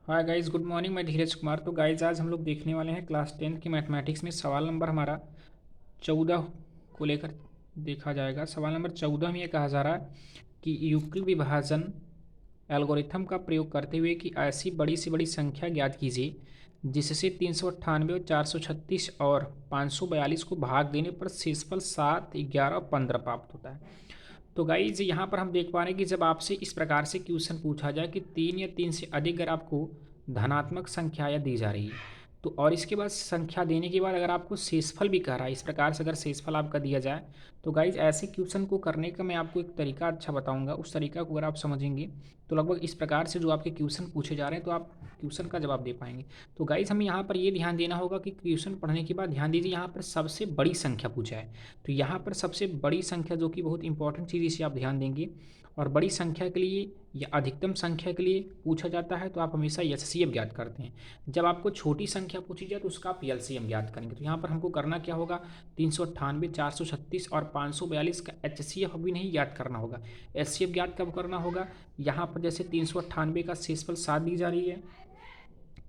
Hi guys, good morning. मैं धीरज कुमार। तो guys, आज हम लोग देखने वाले हैं क्लास 10 की मैथमेटिक्स में सवाल नंबर हमारा 14 को लेकर देखा जाएगा। सवाल नंबर 14 में ये कहा जा रहा है कि यूक्लिड विभाजन एल्गोरिथम का प्रयोग करते हुए कि ऐसी बड़ी से बड़ी संख्या ज्ञात कीजिए जिससे 398 और 436 और 542 को भाग देने पर शेषफल 7, 11 और 15 प्राप्त होता है। तो गाइज, यहाँ पर हम देख पा रहे हैं कि जब आपसे इस प्रकार से क्वेश्चन पूछा जाए कि 3 या 3 से अधिक अगर आपको धनात्मक संख्याएँ दी जा रही है, तो और इसके बाद संख्या देने के बाद अगर आपको शेषफल भी कह रहा है, इस प्रकार से अगर शेषफल आपका दिया जाए, तो गाइज ऐसे क्वेश्चन को करने का मैं आपको एक तरीका अच्छा बताऊंगा। उस तरीका को अगर आप समझेंगे तो लगभग इस प्रकार से जो आपके क्वेश्चन पूछे जा रहे हैं तो आप क्वेश्चन का जवाब दे पाएंगे। तो गाइज, हमें यहाँ पर ये ध्यान देना होगा कि क्वेश्चन पढ़ने के बाद ध्यान दीजिए, यहाँ पर सबसे बड़ी संख्या पूछा है। तो यहाँ पर सबसे बड़ी संख्या जो कि बहुत इंपॉर्टेंट चीज़, इसे आप ध्यान देंगे। और बड़ी संख्या के लिए या अधिकतम संख्या के लिए पूछा जाता है तो आप हमेशा एचसीएफ ज्ञात करते हैं। जब आपको छोटी संख्या पूछी जाए तो उसका आप एलसीएम ज्ञात करेंगे। तो यहाँ पर हमको करना क्या होगा, 398, 436 और 542 का एचसीएफ अभी नहीं ज्ञात करना होगा। एचसीएफ ज्ञात कब करना होगा, यहाँ पर जैसे 398 का शेषफल 7 दी जा रही है,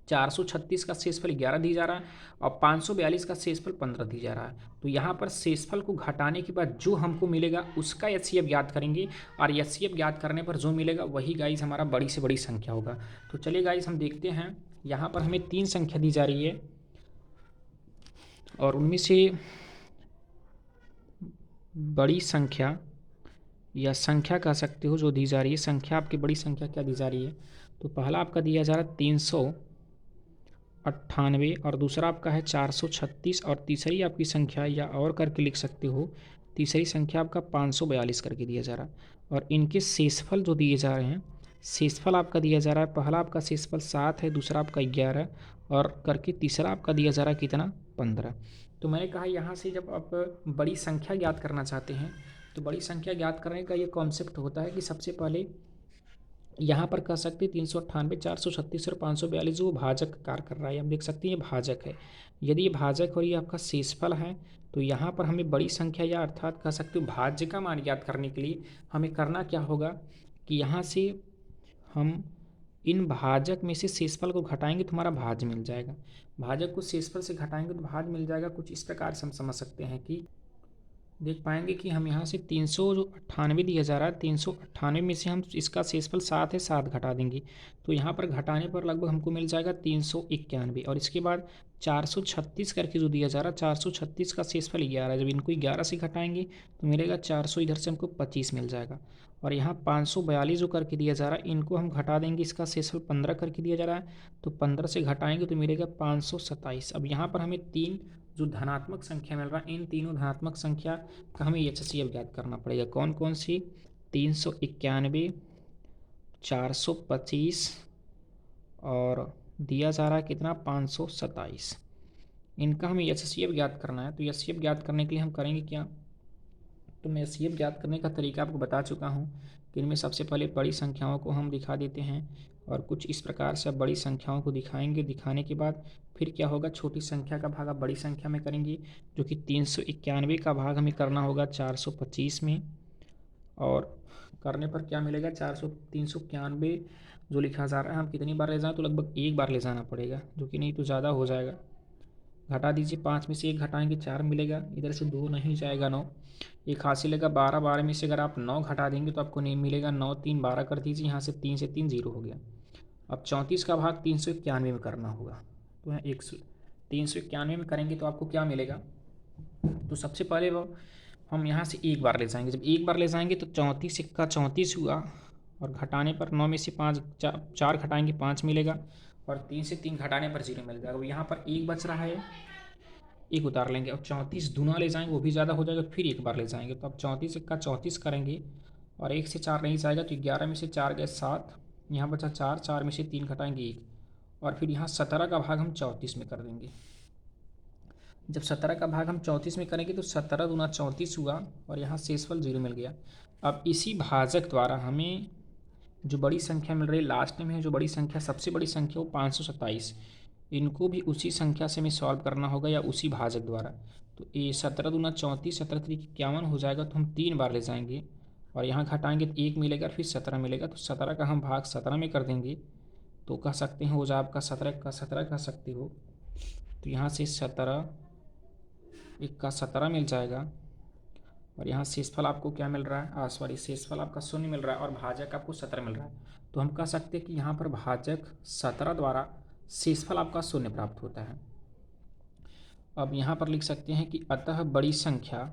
436 का शेषफल 11 दी जा रहा है और 542 का शेषफल 15 दी जा रहा है। तो यहाँ पर शेषफल को घटाने के बाद जो हमको मिलेगा उसका एचसीएफ ज्ञात करेंगे और एचसीएफ ज्ञात करने पर जो मिलेगा वही गाइज हमारा बड़ी से बड़ी संख्या होगा। तो चलिए गाइज, हम देखते हैं। यहाँ पर हमें 3 संख्या दी जा रही है और उनमें से बड़ी संख्या या संख्या कह सकते हो जो दी जा रही है, संख्या आपकी बड़ी संख्या क्या दी जा रही है। तो पहला आपका दिया जा रहा है 398 और दूसरा आपका है 436 और तीसरी आपकी संख्या या और करके लिख सकते हो, तीसरी संख्या आपका 542 करके दिया जा रहा है। और इनके शेषफल जो दिए जा रहे हैं, शेषफल आपका दिया जा रहा है, पहला आपका शेषफल 7 है, दूसरा आपका 11 और करके तीसरा आपका दिया जा रहा है कितना, 15। तो मैंने कहा यहाँ से जब आप बड़ी संख्या ज्ञात करना चाहते हैं तो बड़ी संख्या ज्ञात करने का ये कॉन्सेप्ट होता है कि सबसे पहले यहाँ पर कह सकते हैं 398, 436 और 542 जो भाजक कार्य कर रहा है, हम देख सकते हैं ये भाजक है। यदि ये भाजक और ये आपका शेषफल है तो यहाँ पर हमें बड़ी संख्या या अर्थात कह सकते हो भाज्य का मान ज्ञात करने के लिए हमें करना क्या होगा कि यहाँ से हम इन भाजक में से शेषफल को घटाएंगे तो हमारा भाज्य मिल जाएगा। भाजक को शेषफल से घटाएंगे तो भाज्य मिल जाएगा। कुछ इस प्रकार से हम समझ सकते हैं कि देख पाएंगे कि हम यहाँ से 398 दिया जा रहा है, 398 में से हम इसका शेषफल 7 है, 7 घटा देंगे तो यहाँ पर घटाने पर लगभग हमको मिल जाएगा 391। और इसके बाद 436 करके जो दिया जा रहा है, 436 का शेषफल 11, जब इनको 11 से घटाएंगे तो मिलेगा 400, इधर से हमको 25 मिल जाएगा। और यहाँ 542 जो करके दिया जा रहा है, इनको हम घटा देंगे, इसका शेषफल 15 करके दिया जा रहा है तो 15 से घटाएंगे तो मिलेगा 527। अब यहाँ पर हमें 3 जो धनात्मक संख्या मिल रहा है, इन तीनों धनात्मक संख्या का हमें एचसीएफ ज्ञात करना पड़ेगा। कौन कौन सी, 391, 425 और दिया जा रहा है कितना, 527। इनका हमें एचसीएफ ज्ञात करना है। तो एचसीएफ ज्ञात करने के लिए हम करेंगे क्या, तो मैं एचसीएफ ज्ञात करने का तरीका आपको बता चुका हूँ कि इनमें सबसे पहले बड़ी संख्याओं को हम दिखा देते हैं और कुछ इस प्रकार से बड़ी संख्याओं को दिखाएंगे। दिखाने के बाद फिर क्या होगा, छोटी संख्या का भाग आप बड़ी संख्या में करेंगे, जो कि 391 का भाग हमें करना होगा 425 में। और करने पर क्या मिलेगा, 391 जो लिखा जा रहा है, हम कितनी बार ले जाएँ, तो लगभग एक बार ले जाना पड़ेगा, जो कि नहीं तो ज़्यादा हो जाएगा। घटा दीजिए, 5 में से 1 घटाएंगे 4 मिलेगा, इधर से 2 नहीं जाएगा, 9 एक हासिल लेगा, 12, 12 में से अगर आप 9 घटा देंगे तो आपको नहीं मिलेगा, 9 3 12 कर दीजिए, यहाँ से 3 से 3 0 हो गया। अब 34 का भाग 391 में करना होगा, तो यहाँ 391 में करेंगे तो आपको क्या मिलेगा। तो सबसे पहले वो हम यहाँ से एक बार ले जाएंगे, जब एक बार ले जाएंगे तो 34 का 34 हुआ और घटाने पर 9 में से 5 4 घटाएंगे 5 मिलेगा और 3 से 3 घटाने पर 0 मिल जाएगा। यहाँ पर एक बच रहा है, एक उतार लेंगे और 34 दूना ले जाएंगे, वो भी ज़्यादा हो जाएगा, फिर एक बार ले जाएंगे। तो अब 34 का 34 करेंगे और 1 से 4 नहीं जाएगा तो 11 में से 4 गए 7, यहाँ बचा 4, 4 में से 3 घटाएंगे 1 और फिर यहाँ 17 का भाग हम 34 में कर देंगे। जब 17 का भाग हम 34 में करेंगे तो 17 दूना 34 हुआ और यहाँ शेषफल 0 मिल गया। अब इसी भाजक द्वारा हमें जो बड़ी संख्या मिल रही है लास्ट में, जो बड़ी संख्या सबसे बड़ी संख्या वो 527, इनको भी उसी संख्या से हमें सॉल्व करना होगा या उसी भाजक द्वारा। तो ये 17 दूना 34, 17 3 51 हो जाएगा, तो हम 3 बार ले जाएंगे और यहाँ घटाएंगे तो 1 मिलेगा, फिर 17 मिलेगा, तो 17 का हम भाग 17 में कर देंगे तो कह सकते हैं हो जाए आपका 17 का 17 कह सकते हो। तो यहाँ से 17 1 का 17 मिल जाएगा और यहाँ शेषफल आपको क्या मिल रहा है, सॉरी शेषफल आपका 0 मिल रहा है और भाजक आपको 17 मिल रहा है। तो हम कह सकते हैं कि यहाँ पर भाजक 17 द्वारा शेषफल आपका 0 प्राप्त होता है। अब यहाँ पर लिख सकते हैं कि अतः बड़ी संख्या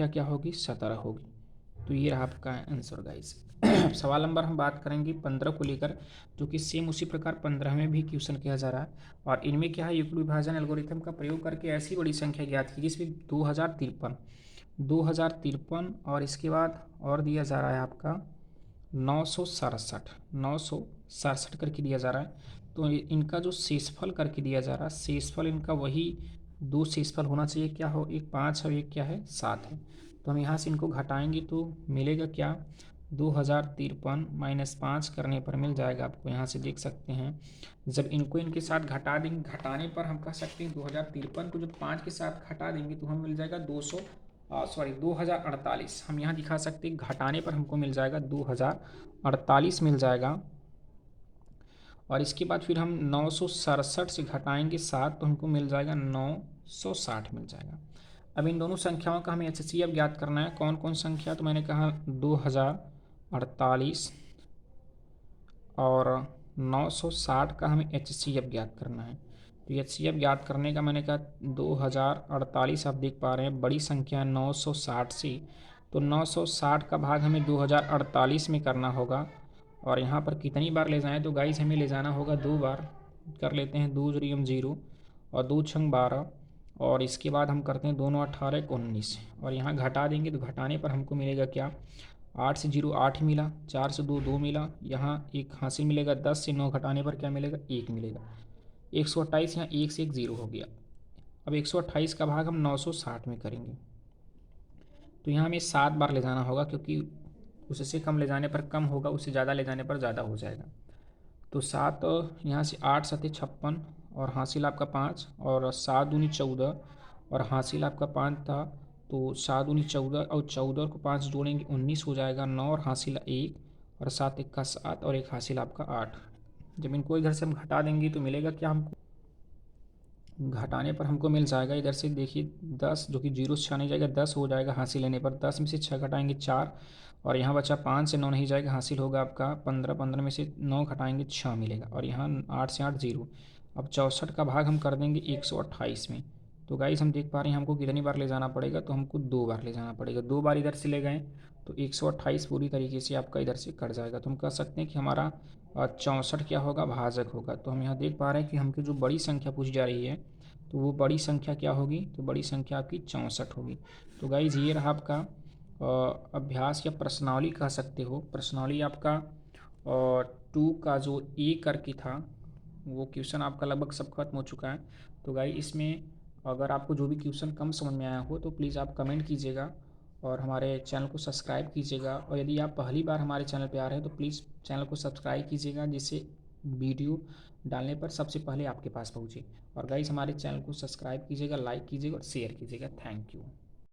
क्या होगी, 17 होगी। तो ये रहा आपका आंसर गाइस। सवाल नंबर हम बात करेंगे 15 को लेकर, जो कि सेम उसी प्रकार 15 में भी क्वेश्चन किया जा रहा है। और इनमें क्या है, युक्ल विभाजन एल्गोरिथम का प्रयोग करके ऐसी बड़ी संख्या ज्ञात की जिसमें 2053 और इसके बाद और दिया जा रहा है आपका 967 करके दिया जा रहा है। तो इनका जो शेषफल करके दिया जा रहा है, शेषफल इनका वही दो शेषफल होना चाहिए, क्या हो, एक 5 है, एक क्या है 7 है। तो हम यहाँ से इनको घटाएंगे तो मिलेगा क्या, 2053 माइनस 5 करने पर मिल जाएगा आपको, यहाँ से देख सकते हैं। जब इनको इनके साथ घटा देंगे, घटाने पर हम कह सकते हैं 2053 को जब 5 के साथ घटा देंगे तो हम मिल जाएगा 2048। हम यहाँ दिखा सकते हैं घटाने पर हमको मिल जाएगा 2048 मिल जाएगा। और इसके बाद फिर हम 967 से घटाएंगे 7 तो हमको मिल जाएगा 960 मिल जाएगा। अब इन दोनों संख्याओं का हमें HCF ज्ञात करना है। कौन कौन संख्या, तो मैंने कहा 2048 और 960 का हमें HCF ज्ञात करना है। तो HCF ज्ञात करने का मैंने कहा 2048 आप देख पा रहे हैं बड़ी संख्या है 960 से, तो 960 का भाग हमें 2048 में करना होगा। और यहाँ पर कितनी बार ले जाएं, तो गाइस हमें ले जाना होगा 2 बार। कर लेते हैं 2 0 0 और 2 6 12 और इसके बाद हम करते हैं दोनों 18 19 और यहाँ घटा देंगे तो घटाने पर हमको मिलेगा क्या, 8 से 0 8 मिला, 4 से 2 2 मिला, यहाँ एक हासिल मिलेगा, 10 से 9 घटाने पर क्या मिलेगा, 1 मिलेगा। 128 यहाँ 1 से 1 0 हो गया। अब 128 का भाग हम 960 में करेंगे तो यहाँ हमें 7 बार ले जाना होगा, क्योंकि उससे कम ले जाने पर कम होगा, उससे ज़्यादा ले जाने पर ज़्यादा हो जाएगा। तो 7 यहाँ से 8 7 56 और हासिल आपका 5 और 7 दूनी 14 और हासिल आपका 5 था, तो 7 दूनी 14 और 14 को 5 जोड़ेंगे 19 हो जाएगा, 9 और हासिल 1 और 7 1 का 7 और एक हासिल आपका 8। जब इनको इधर से हम घटा देंगे तो मिलेगा क्या, हमको घटाने पर हमको मिल जाएगा, इधर से देखिए 10 जो कि 0 से 6 नहीं जाएगा, 10 हो जाएगा हासिल लेने पर, 10 में से 6 घटाएंगे 4 और यहाँ बचा 5 से 9 नहीं जाएगा, हासिल होगा आपका 15, 15 में से 9 घटाएंगे 6 मिलेगा और यहाँ 8 से 8 0। अब 64 का भाग हम कर देंगे 128 में। तो गाइस हम देख पा रहे हैं हमको कितनी बार ले जाना पड़ेगा, तो हमको 2 बार ले जाना पड़ेगा। 2 बार इधर से ले गए तो 128 पूरी तरीके से आपका इधर से कट जाएगा। तो हम कह सकते हैं कि हमारा 64 क्या होगा, भाजक होगा। तो हम यहाँ देख पा रहे हैं कि हमको जो बड़ी संख्या पूछी जा रही है तो वो बड़ी संख्या क्या होगी, तो बड़ी संख्या आपकी 64 होगी। तो गाइज ये रहा आपका अभ्यास या प्रश्नावली कह सकते हो। प्रश्नावली आपका 2 का जो ए करके था वो क्वेश्चन आपका लगभग सब खत्म हो चुका है। तो गाइज इसमें अगर आपको जो भी क्वेश्चन कम समझ में आया हो तो प्लीज़ आप कमेंट कीजिएगा और हमारे चैनल को सब्सक्राइब कीजिएगा। और यदि आप पहली बार हमारे चैनल पर आ रहे हैं तो प्लीज़ चैनल को सब्सक्राइब कीजिएगा, जिससे वीडियो डालने पर सबसे पहले आपके पास पहुँचे। और गाइस हमारे चैनल को सब्सक्राइब कीजिएगा, लाइक कीजिएगा और शेयर कीजिएगा। Thank you.